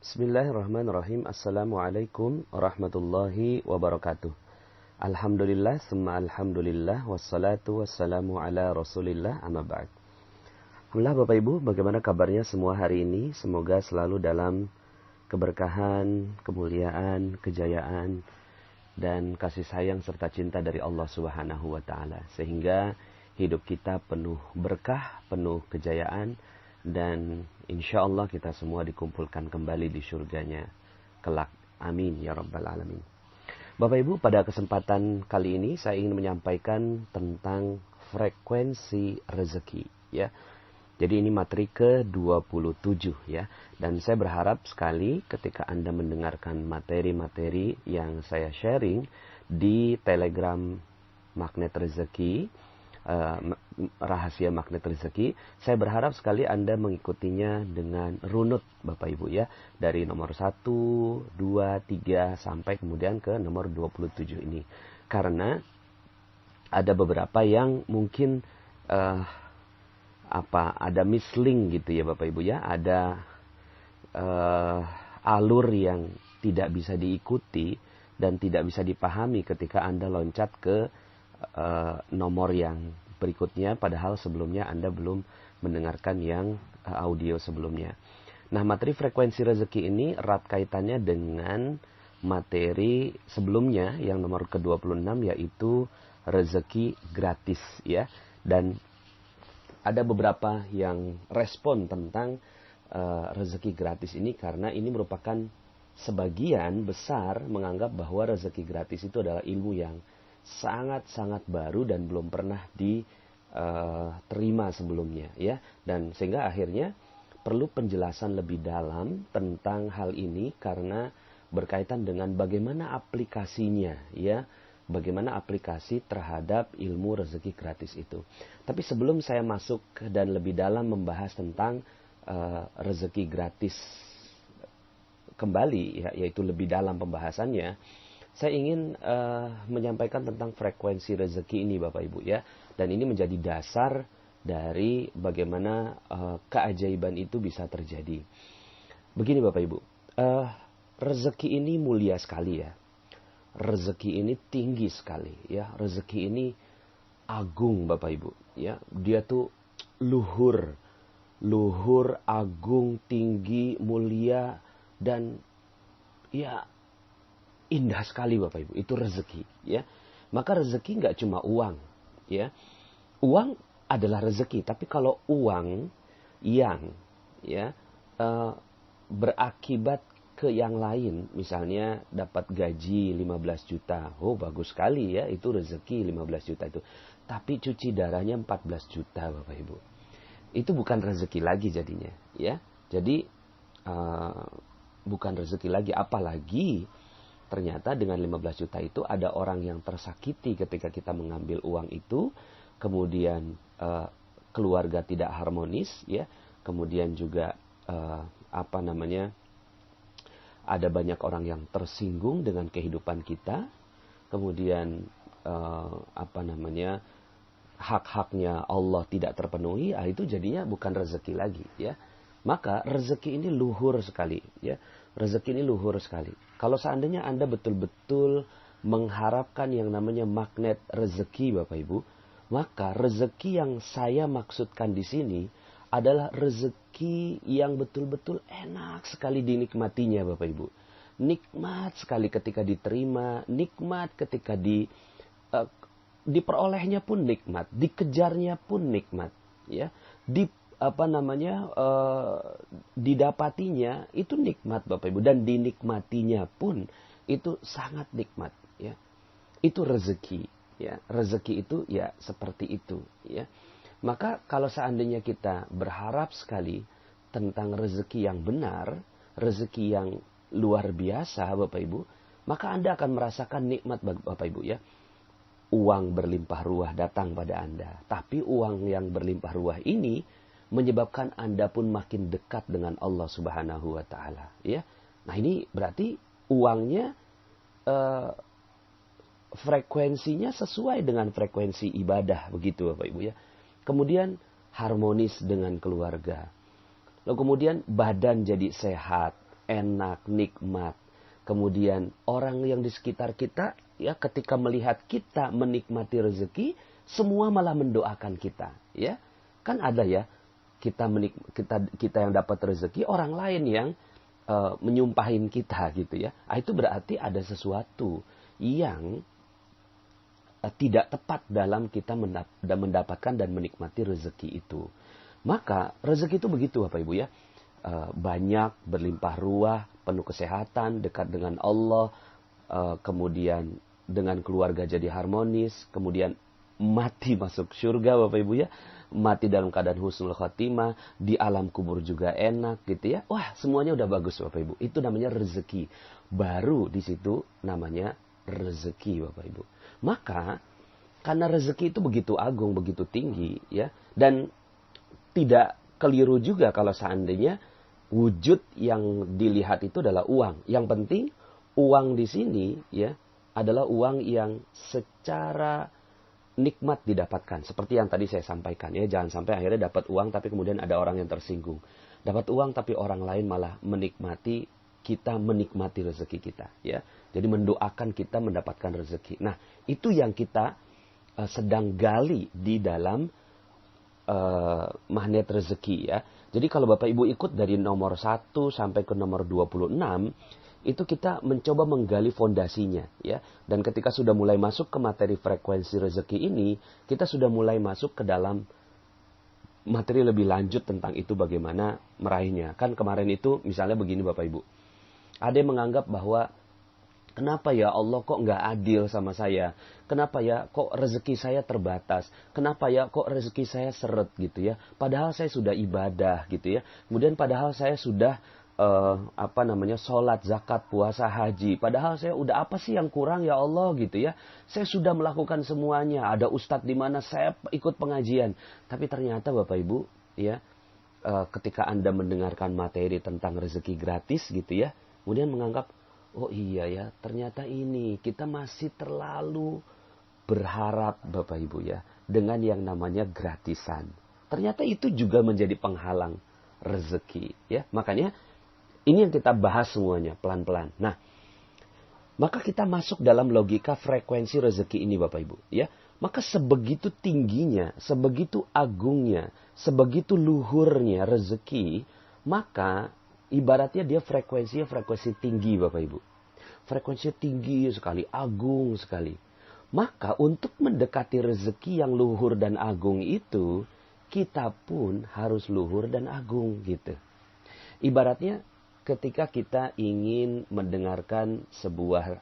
Bismillahirrahmanirrahim. Assalamualaikum warahmatullahi wabarakatuh. Alhamdulillah, summa alhamdulillah, wassalatu wassalamu ala rasulillah, amma ba'd. Alhamdulillah Bapak Ibu, bagaimana kabarnya semua hari ini? Semoga selalu dalam keberkahan, kemuliaan, kejayaan, dan kasih sayang serta cinta dari Allah Subhanahu wa Ta'ala. Sehingga hidup kita penuh berkah, penuh kejayaan, dan insya Allah kita semua dikumpulkan kembali di surganya kelak. Amin ya rabbal alamin. Bapak Ibu, pada kesempatan kali ini saya ingin menyampaikan tentang frekuensi rezeki ya. Jadi ini materi ke-27 ya. Dan saya berharap sekali ketika Anda mendengarkan materi-materi yang saya sharing di Telegram Magnet Rezeki, rahasia magnet rezeki, saya berharap sekali Anda mengikutinya dengan runut Bapak Ibu ya, dari nomor 1, 2, 3 sampai kemudian ke nomor 27 ini. Karena ada beberapa yang mungkin ada mislink gitu ya Bapak Ibu ya, ada alur yang tidak bisa diikuti dan tidak bisa dipahami ketika Anda loncat ke nomor yang berikutnya, padahal sebelumnya Anda belum mendengarkan yang audio sebelumnya. Nah, materi frekuensi rezeki ini erat kaitannya dengan materi sebelumnya yang nomor ke-26, yaitu rezeki gratis ya. Dan ada beberapa yang respon tentang rezeki gratis ini karena ini merupakan sebagian besar menganggap bahwa rezeki gratis itu adalah ilmu yang sangat-sangat baru dan belum pernah diterima sebelumnya ya, dan sehingga akhirnya perlu penjelasan lebih dalam tentang hal ini karena berkaitan dengan bagaimana aplikasinya ya, bagaimana aplikasi terhadap ilmu rezeki gratis itu. Tapi sebelum saya masuk dan lebih dalam membahas tentang rezeki gratis kembali ya, yaitu lebih dalam pembahasannya, saya ingin menyampaikan tentang frekuensi rezeki ini Bapak Ibu ya. Dan ini menjadi dasar dari bagaimana keajaiban itu bisa terjadi. Begini Bapak Ibu, rezeki ini mulia sekali ya. Rezeki ini tinggi sekali ya. Rezeki ini agung Bapak Ibu ya. Dia tuh luhur, agung, tinggi, mulia, dan ya indah sekali Bapak Ibu, itu rezeki ya. Maka rezeki nggak cuma uang ya. Uang adalah rezeki, tapi kalau uang yang ya berakibat ke yang lain, misalnya dapat gaji 15 juta, oh bagus sekali ya, itu rezeki 15 juta itu. Tapi cuci darahnya 14 juta Bapak Ibu, itu bukan rezeki lagi jadinya ya. Jadi bukan rezeki lagi, apalagi ternyata dengan 15 juta itu ada orang yang tersakiti ketika kita mengambil uang itu, kemudian keluarga tidak harmonis ya, kemudian juga ada banyak orang yang tersinggung dengan kehidupan kita, kemudian hak-haknya Allah tidak terpenuhi, itu jadinya bukan rezeki lagi ya. Maka rezeki ini luhur sekali ya. Rezeki ini luhur sekali. Kalau seandainya Anda betul-betul mengharapkan yang namanya magnet rezeki Bapak Ibu, maka rezeki yang saya maksudkan di sini adalah rezeki yang betul-betul enak sekali dinikmatinya Bapak Ibu. Nikmat sekali ketika diterima, nikmat ketika diperolehnya pun nikmat, dikejarnya pun nikmat ya. Didapatinya itu nikmat Bapak Ibu, dan dinikmatinya pun itu sangat nikmat ya. Itu rezeki ya. Rezeki itu ya seperti itu ya. Maka kalau seandainya kita berharap sekali tentang rezeki yang benar, rezeki yang luar biasa Bapak Ibu, maka Anda akan merasakan nikmat Bapak Ibu ya. Uang berlimpah ruah datang pada Anda, tapi uang yang berlimpah ruah ini menyebabkan Anda pun makin dekat dengan Allah Subhanahu wa Ta'ala ya. Nah, ini berarti uangnya frekuensinya sesuai dengan frekuensi ibadah, begitu Bapak Ibu ya. Kemudian harmonis dengan keluarga. Lalu kemudian badan jadi sehat, enak, nikmat. Kemudian orang yang di sekitar kita ya ketika melihat kita menikmati rezeki, semua malah mendoakan kita, ya. Kan ada ya, kita yang dapat rezeki, orang lain yang menyumpahin kita gitu ya. Itu berarti ada sesuatu yang tidak tepat dalam kita mendapatkan dan menikmati rezeki itu. Maka rezeki itu begitu Bapak Ibu ya. Banyak, berlimpah ruah, penuh kesehatan, dekat dengan Allah, kemudian dengan keluarga jadi harmonis, kemudian mati masuk surga Bapak Ibu ya. Mati dalam keadaan husnul khotimah, di alam kubur juga enak gitu ya. Wah, semuanya udah bagus Bapak Ibu. Itu namanya rezeki. Baru di situ namanya rezeki Bapak Ibu. Maka karena rezeki itu begitu agung, begitu tinggi ya, dan tidak keliru juga kalau seandainya wujud yang dilihat itu adalah uang. Yang penting uang di sini ya adalah uang yang secara nikmat didapatkan. Seperti yang tadi saya sampaikan ya, jangan sampai akhirnya dapat uang tapi kemudian ada orang yang tersinggung. Dapat uang tapi orang lain malah menikmati, kita menikmati rezeki kita ya. Jadi mendoakan kita mendapatkan rezeki. Nah, itu yang kita sedang gali di dalam magnet rezeki ya. Jadi kalau Bapak Ibu ikut dari nomor 1 sampai ke nomor 26, itu kita mencoba menggali fondasinya ya. Dan ketika sudah mulai masuk ke materi frekuensi rezeki ini, kita sudah mulai masuk ke dalam materi lebih lanjut tentang itu bagaimana meraihnya. Kan kemarin itu misalnya begini Bapak Ibu. Ada yang menganggap bahwa kenapa ya Allah kok nggak adil sama saya? Kenapa ya kok rezeki saya terbatas? Kenapa ya kok rezeki saya seret gitu ya? Padahal saya sudah ibadah gitu ya. Kemudian padahal saya sudah sholat, zakat, puasa, haji. Padahal saya udah apa sih yang kurang ya Allah gitu ya. Saya sudah melakukan semuanya. Ada ustadz di mana saya ikut pengajian. Tapi ternyata Bapak Ibu ya, ketika Anda mendengarkan materi tentang rezeki gratis gitu ya, kemudian menganggap, oh iya ya, ternyata ini kita masih terlalu berharap Bapak Ibu ya dengan yang namanya gratisan. Ternyata itu juga menjadi penghalang rezeki ya. Makanya ini yang kita bahas semuanya pelan-pelan. Nah, maka kita masuk dalam logika frekuensi rezeki ini Bapak Ibu ya. Maka sebegitu tingginya, sebegitu agungnya, sebegitu luhurnya rezeki, maka ibaratnya dia frekuensi tinggi Bapak Ibu. Frekuensinya tinggi sekali, agung sekali. Maka untuk mendekati rezeki yang luhur dan agung itu, kita pun harus luhur dan agung gitu. Ibaratnya ketika kita ingin mendengarkan sebuah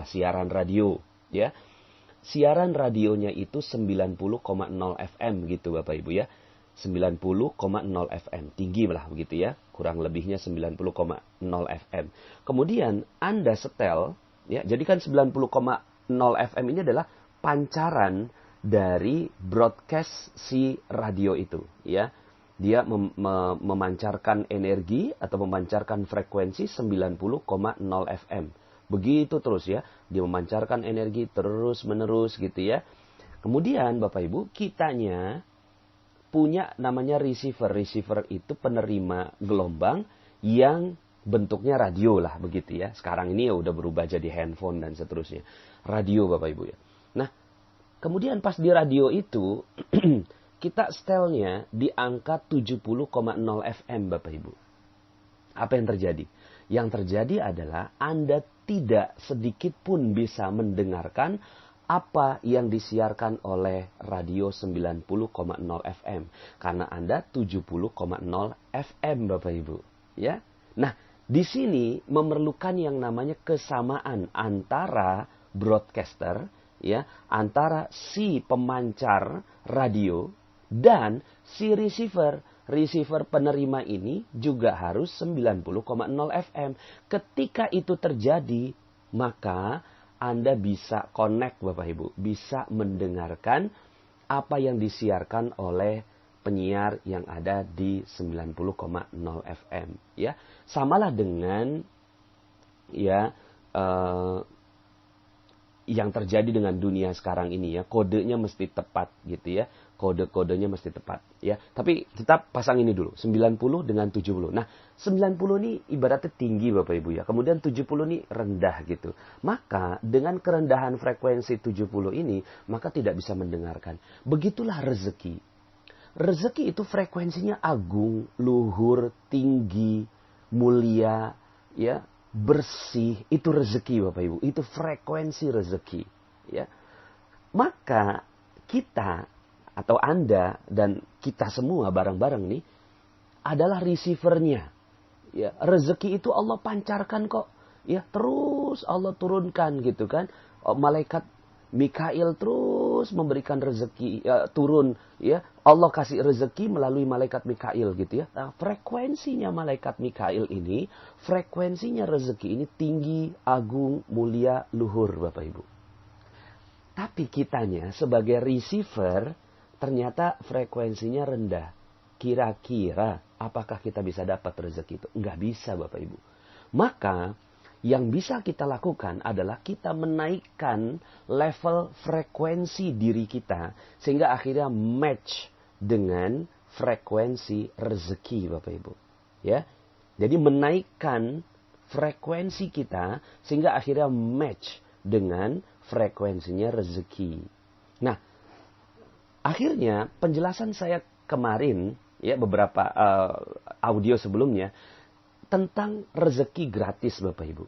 siaran radio ya. Siaran radionya itu 90,0 FM gitu Bapak Ibu ya. 90,0 FM. Tinggi lah begitu ya. Kurang lebihnya 90,0 FM. Kemudian Anda setel, ya, jadi kan 90,0 FM ini adalah pancaran dari broadcast si radio itu. Ya. Dia memancarkan energi atau memancarkan frekuensi 90,0 FM. Begitu terus ya. Dia memancarkan energi terus-menerus gitu ya. Kemudian Bapak Ibu, kitanya punya namanya receiver. Receiver itu penerima gelombang yang bentuknya radio lah begitu ya. Sekarang ini ya udah berubah jadi handphone dan seterusnya. Radio Bapak Ibu ya. Nah, kemudian pas di radio itu kita setelnya di angka 70,0 FM Bapak Ibu. Apa yang terjadi? Yang terjadi adalah Anda tidak sedikit pun bisa mendengarkan apa yang disiarkan oleh radio 90,0 FM. Karena Anda 70,0 FM Bapak Ibu. Ya. Nah, di sini memerlukan yang namanya kesamaan antara broadcaster, ya, antara si pemancar radio dan si receiver. Receiver penerima ini juga harus 90,0 FM. Ketika itu terjadi, maka Anda bisa connect Bapak Ibu. Bisa mendengarkan apa yang disiarkan oleh penyiar yang ada di 90,0 FM. Ya, samalah dengan ya yang terjadi dengan dunia sekarang ini ya. Kodenya mesti tepat gitu ya. kode-kodenya mesti tepat ya. Tapi kita pasang ini dulu, 90 dengan 70. Nah, 90 ini ibaratnya tinggi Bapak Ibu ya. Kemudian 70 ini rendah gitu. Maka dengan kerendahan frekuensi 70 ini, maka tidak bisa mendengarkan. Begitulah rezeki. Rezeki itu frekuensinya agung, luhur, tinggi, mulia, ya, bersih. Itu rezeki Bapak Ibu. Itu frekuensi rezeki, ya. Maka kita atau Anda dan kita semua bareng-bareng nih adalah receivernya. Ya, rezeki itu Allah pancarkan kok. Ya, terus Allah turunkan gitu kan. Malaikat Mikail terus memberikan rezeki turun ya. Allah kasih rezeki melalui malaikat Mikail gitu ya. Nah, frekuensinya malaikat Mikail ini, frekuensinya rezeki ini tinggi, agung, mulia, luhur Bapak Ibu. Tapi kitanya sebagai receiver ternyata frekuensinya rendah. Kira-kira apakah kita bisa dapat rezeki itu? Enggak bisa Bapak Ibu. Maka yang bisa kita lakukan adalah kita menaikkan level frekuensi diri kita. Sehingga akhirnya match dengan frekuensi rezeki Bapak Ibu. Ya. Jadi menaikkan frekuensi kita sehingga akhirnya match dengan frekuensinya rezeki. Nah, akhirnya penjelasan saya kemarin ya beberapa audio sebelumnya tentang rezeki gratis Bapak Ibu.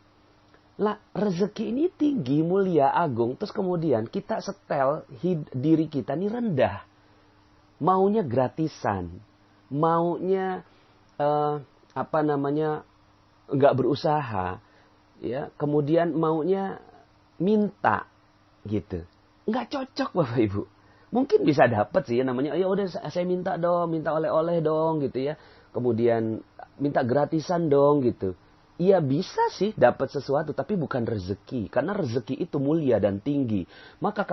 Lah rezeki ini tinggi, mulia, agung, terus kemudian kita setel diri kita ini rendah. Maunya gratisan, maunya nggak berusaha, ya, kemudian maunya minta gitu. Nggak cocok Bapak Ibu. Mungkin bisa dapat sih namanya, ya udah saya minta dong, minta oleh-oleh dong gitu ya. Kemudian minta gratisan dong gitu. Iya bisa sih dapat sesuatu tapi bukan rezeki. Karena rezeki itu mulia dan tinggi. Maka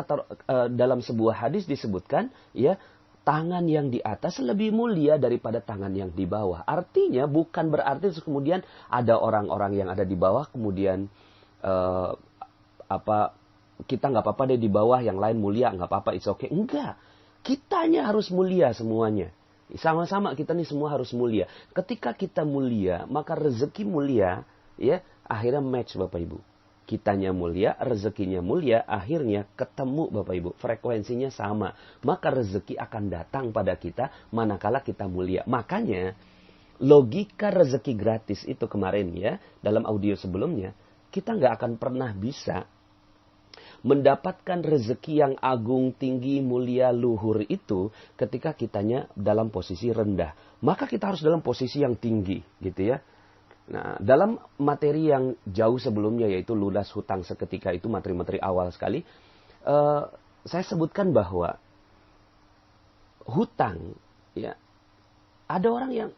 dalam sebuah hadis disebutkan ya, tangan yang di atas lebih mulia daripada tangan yang di bawah. Artinya bukan berarti kemudian ada orang-orang yang ada di bawah kemudian kita nggak apa-apa deh di bawah, yang lain mulia, nggak apa-apa, it's okay. Enggak. Kitanya harus mulia semuanya. Sama-sama kita nih semua harus mulia. Ketika kita mulia, maka rezeki mulia, ya, akhirnya match Bapak Ibu. Kitanya mulia, rezekinya mulia, akhirnya ketemu Bapak Ibu. Frekuensinya sama. Maka rezeki akan datang pada kita manakala kita mulia. Makanya, logika rezeki gratis itu kemarin ya, dalam audio sebelumnya, kita nggak akan pernah bisa mendapatkan rezeki yang agung, tinggi, mulia, luhur itu ketika kitanya dalam posisi rendah. Maka kita harus dalam posisi yang tinggi gitu ya. Nah, dalam materi yang jauh sebelumnya yaitu lunas hutang seketika itu materi-materi awal sekali. Saya sebutkan bahwa hutang ya, ada orang yang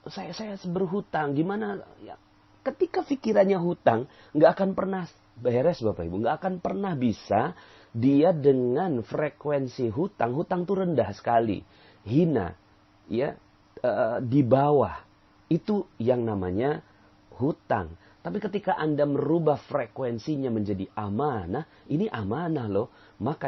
saya berhutang gimana ya, ketika pikirannya hutang nggak akan pernah beres Bapak Ibu, nggak akan pernah bisa dia dengan frekuensi hutang itu rendah sekali, hina, ya, di bawah, itu yang namanya hutang. Tapi ketika Anda merubah frekuensinya menjadi amanah, ini amanah loh, maka